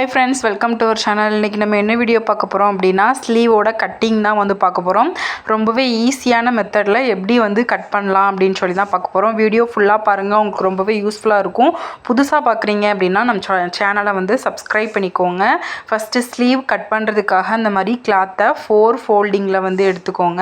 Hi friends, welcome to our channel. இன்றைக்கி நம்ம என்ன வீடியோ பார்க்க போகிறோம் அப்படின்னா ஸ்லீவோட கட்டிங் தான் வந்து பார்க்க போகிறோம். ரொம்பவே ஈஸியான மெத்தடில் எப்படி வந்து கட் பண்ணலாம் அப்படின்னு சொல்லி தான் பார்க்க போகிறோம். வீடியோ ஃபுல்லாக பாருங்கள், உங்களுக்கு ரொம்பவே யூஸ்ஃபுல்லாக இருக்கும். புதுசாக பார்க்குறீங்க அப்படின்னா நம்ம சேனலை வந்து சப்ஸ்கிரைப் பண்ணிக்கோங்க. ஃபஸ்ட்டு ஸ்லீவ் கட் பண்ணுறதுக்காக இந்த மாதிரி கிளாத்தை 4 ஃபோல்டிங்கில் வந்து எடுத்துக்கோங்க.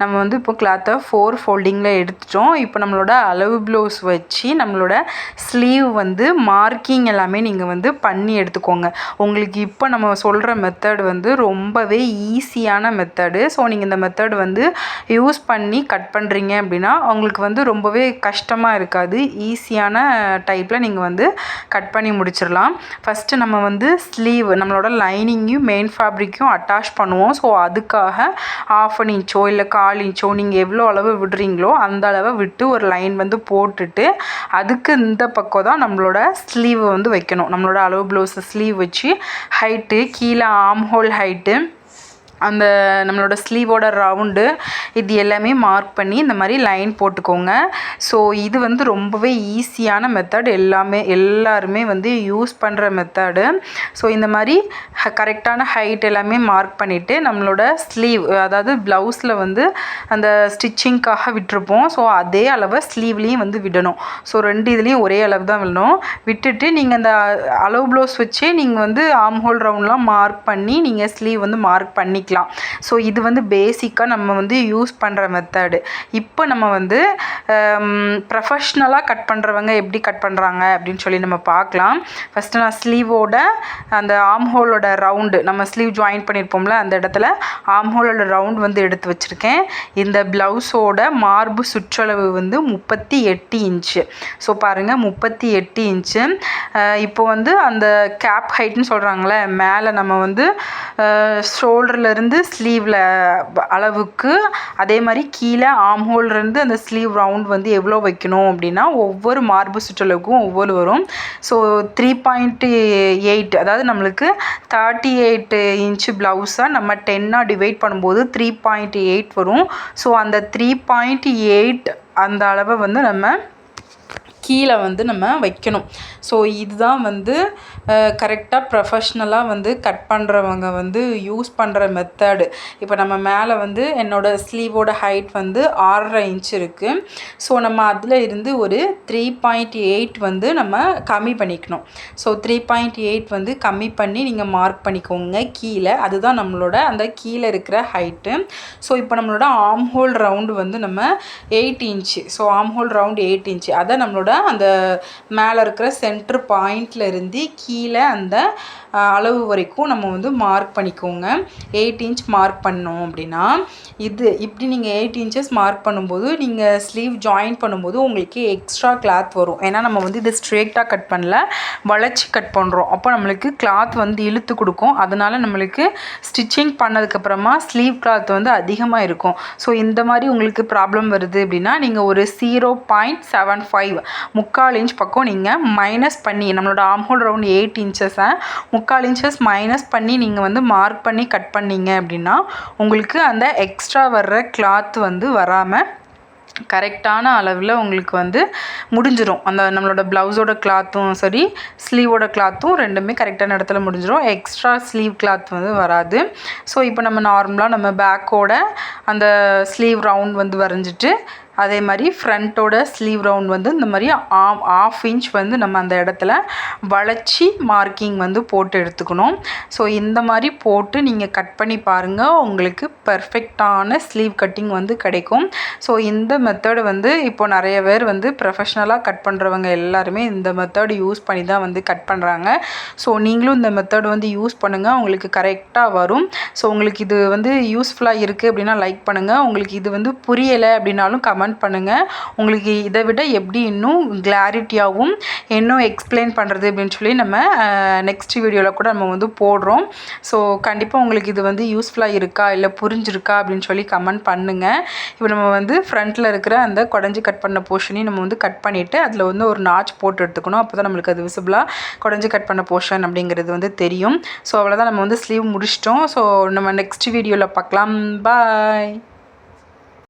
நம்ம வந்து இப்போ கிளாத்தை 4 ஃபோல்டிங்கில் எடுத்துட்டோம். இப்போ நம்மளோட அளவு ப்ளவுஸ் வச்சு நம்மளோட ஸ்லீவ் வந்து மார்க்கிங் எல்லாமே நீங்கள் வந்து பண்ணி எடுத்துக்கோங்க. உங்களுக்கு இப்போ நம்ம சொல்கிற மெத்தட் வந்து ரொம்பவே ஈஸியான மெத்தடு. ஸோ நீங்கள் இந்த மெத்தட் வந்து யூஸ் பண்ணி கட் பண்ணுறீங்க அப்படின்னா உங்களுக்கு வந்து ரொம்பவே கஷ்டமாக இருக்காது. ஈஸியான டைப்பில் நீங்கள் வந்து கட் பண்ணி முடிச்சிடலாம். ஃபஸ்ட்டு நம்ம வந்து ஸ்லீவ் நம்மளோட லைனிங்கையும் மெயின் ஃபேப்ரிக்கையும் அட்டாச் பண்ணுவோம். ஸோ அதுக்காக 1/2 இன்ச்சோ இல்லை 1/4 இன்ச்சோ நீங்கள் எவ்வளோ அளவு விடுறீங்களோ அந்த அளவை விட்டு ஒரு லைன் வந்து போட்டுட்டு அதுக்கு இந்த பக்கம் தான் நம்மளோட ஸ்லீவ் வந்து வைக்கணும். நம்மளோட அளவு ப்ளவுஸ் ஸ்லீவ் வச்சு ஹைட்டு கீழே ஆர்ம் ஹோல் ஹைட்டு அந்த நம்மளோட ஸ்லீவோட ரவுண்டு இது எல்லாமே மார்க் பண்ணி இந்த மாதிரி லைன் போட்டுக்கோங்க. ஸோ இது வந்து ரொம்பவே ஈஸியான மெத்தட், எல்லாருமே வந்து யூஸ் பண்ணுற மெத்தடு. ஸோ இந்த மாதிரி கரெக்டான ஹைட் எல்லாமே மார்க் பண்ணிவிட்டு நம்மளோட ஸ்லீவ் அதாவது ப்ளவுஸில் வந்து அந்த ஸ்டிச்சிங்க்காக விட்டுருப்போம். ஸோ அதே அளவை ஸ்லீவ்லேயும் வந்து விடணும். ஸோ 2 இதுலேயும் ஒரே அளவு தான் விடணும். விட்டுட்டு நீங்கள் அந்த அளவு ப்ளவுஸ் வச்சு நீங்கள் வந்து ஆர்ம் ஹோல் ரவுண்ட்லாம் மார்க் பண்ணி நீங்கள் ஸ்லீவ் வந்து மார்க் பண்ணிக்கலாம். ஸோ இது வந்து பேசிக்காக நம்ம வந்து யூஸ் பண்ணுற மெத்தடு. இப்போ நம்ம வந்து ப்ரொஃபஷ்னலாக கட் பண்ணுறவங்க எப்படி கட் பண்ணுறாங்க அப்படின்னு சொல்லி நம்ம பார்க்கலாம். ஃபஸ்ட்டு நான் ஸ்லீவோட அந்த ஆர்ம் ஹோலோட ரவுண்டு நம்ம ஸ்லீவ் ஜாயின் பண்ணியிருப்போம்ல அந்த இடத்துல ஆர்ம் ஹோலோட ரவுண்ட் வந்து எடுத்து வச்சுருக்கேன். இந்த ப்ளவுஸோட மார்பு சுற்றளவு வந்து 38 இன்ச்சு. ஸோ பாருங்கள் 38 இன்ச்சு. இப்போ வந்து அந்த கேப் ஹைட்னு சொல்கிறாங்களே மேலே நம்ம வந்து ஷோல்டர்லேருந்து ஸ்லீவில் அளவுக்கு அதே மாதிரி கீழே ஆர்ம் ஹோல்லேருந்து அந்த ஸ்லீவ் ரவுண்ட் வந்து எவ்வளோ வைக்கணும் அப்படின்னா ஒவ்வொரு மார்பு சுற்றளவுக்கும் ஒவ்வொரு வரும். ஸோ 3.8 அதாவது நம்மளுக்கு 38 இன்ச்சு ப்ளவுஸாக நம்ம 10ஆக டிவைட் பண்ணும்போது 3.8 வரும். ஸோ அந்த 3.8 அந்த அளவை வந்து நம்ம கீழே வந்து நம்ம வைக்கணும். ஸோ இதுதான் வந்து கரெக்டாக ப்ரொஃபஷ்னலாக வந்து கட் பண்ணுறவங்க வந்து யூஸ் பண்ணுற மெத்தடு. இப்போ நம்ம மேலே வந்து என்னோடய ஸ்லீவோட ஹைட் வந்து 6.5 இன்ச் இருக்குது. ஸோ நம்ம அதில் இருந்து ஒரு 3.8 வந்து நம்ம கம்மி பண்ணிக்கணும். ஸோ 3.8 வந்து கம்மி பண்ணி நீங்கள் மார்க் பண்ணிக்கோங்க கீழே. அதுதான் நம்மளோட அந்த கீழே இருக்கிற ஹைட்டு. ஸோ இப்போ நம்மளோட ஆர்ம் ஹோல் ரவுண்டு வந்து நம்ம 8 inch. So arm whole round 8 inch. அதை நம்மளோட அந்த மேலே இருக்கிற சென்டர் பாயிண்டில் இருந்து கீழே அந்த அளவு வரைக்கும் நம்ம வந்து மார்க் பண்ணிக்கோங்க. 8 இன்ச் மார்க் பண்ணோம் அப்படின்னா இது இப்படி நீங்கள் 8 இன்ச்சஸ் மார்க் பண்ணும்போது நீங்கள் ஸ்லீவ் ஜாயின் பண்ணும்போது உங்களுக்கு எக்ஸ்ட்ரா கிளாத் வரும். ஏன்னா நம்ம வந்து இது ஸ்ட்ரெயிட்டாக கட் பண்ணல, வளைச்சி கட் பண்ணுறோம். அப்போ நம்மளுக்கு கிளாத் வந்து இழுத்து கொடுக்கும். அதனால் நம்மளுக்கு ஸ்டிச்சிங் பண்ணதுக்கப்புறமா ஸ்லீவ் கிளாத் வந்து அதிகமாக இருக்கும். ஸோ இந்த மாதிரி உங்களுக்கு ப்ராப்ளம் வருது அப்படின்னா நீங்கள் ஒரு 0.75 3/4 இன்ச் பக்கம் நீங்கள் மைனஸ் பண்ணி நம்மளோட arm whole round 8 இன்ச்சஸை 3/4 inches minus பண்ணி நீங்கள் வந்து மார்க் பண்ணி கட் பண்ணீங்க அப்படின்னா உங்களுக்கு அந்த எக்ஸ்ட்ரா வர்ற கிளாத் வந்து வராமல் கரெக்டான அளவில் உங்களுக்கு வந்து முடிஞ்சிடும். அந்த நம்மளோட ப்ளவுஸோட கிளாத்தும் சரி ஸ்லீவோட கிளாத்தும் ரெண்டுமே கரெக்டான இடத்துல முடிஞ்சிடும். எக்ஸ்ட்ரா ஸ்லீவ் கிளாத் வந்து வராது. ஸோ இப்போ நம்ம நார்மலாக நம்ம பேக்கோட அந்த ஸ்லீவ் ரவுண்ட் வந்து வரைஞ்சிட்டு அதே மாதிரி ஃப்ரண்ட்டோட ஸ்லீவ் ரவுண்ட் வந்து இந்த மாதிரி 1/2 இன்ச் வந்து நம்ம அந்த இடத்துல வளைச்சி மார்க்கிங் வந்து போட்டு எடுத்துக்கணும். ஸோ இந்த மாதிரி போட்டு நீங்கள் கட் பண்ணி பாருங்கள், உங்களுக்கு பர்ஃபெக்டான ஸ்லீவ் கட்டிங் வந்து கிடைக்கும். ஸோ இந்த மெத்தடு வந்து இப்போ நிறைய பேர் வந்து ப்ரொஃபஷ்னலாக கட் பண்ணுறவங்க எல்லாருமே இந்த மெத்தடு யூஸ் பண்ணி தான் வந்து கட் பண்ணுறாங்க. ஸோ நீங்களும் இந்த மெத்தடு வந்து யூஸ் பண்ணுங்கள், உங்களுக்கு கரெக்டாக வரும். ஸோ உங்களுக்கு இது வந்து யூஸ்ஃபுல்லாக இருக்குது அப்படின்னா லைக் பண்ணுங்கள். உங்களுக்கு இது வந்து புரியலை அப்படின்னாலும் கமெண்ட் பண்ணுங்கள். உங்களுக்கு இதை விட எப்படி இன்னும் கிளாரிட்டியாகவும் இன்னும் எக்ஸ்பிளைன் பண்ணுறது அப்படின்னு சொல்லி நம்ம நெக்ஸ்ட் வீடியோவில் கூட நம்ம வந்து போடுறோம். ஸோ கண்டிப்பாக உங்களுக்கு இது வந்து யூஸ்ஃபுல்லாக இருக்கா இல்லை புரிஞ்சிருக்கா அப்படின்னு சொல்லி கமெண்ட் பண்ணுங்கள். இப்போ நம்ம வந்து ஃப்ரண்ட்டில் இருக்கிற அந்த குடஞ்சி கட் பண்ண போர்ஷனையும் நம்ம வந்து கட் பண்ணிவிட்டு அதில் வந்து ஒரு நாச் போட்டு எடுத்துக்கணும். அப்போ தான் நம்மளுக்கு அது விசிபிளாக குடஞ்சி கட் பண்ண போர்ஷன் அப்படிங்கிறது வந்து தெரியும். ஸோ அவ்வளோதான், நம்ம வந்து ஸ்லீவ் முடிச்சிட்டோம். ஸோ நம்ம நெக்ஸ்ட் வீடியோவில் பார்க்கலாம். பாய்.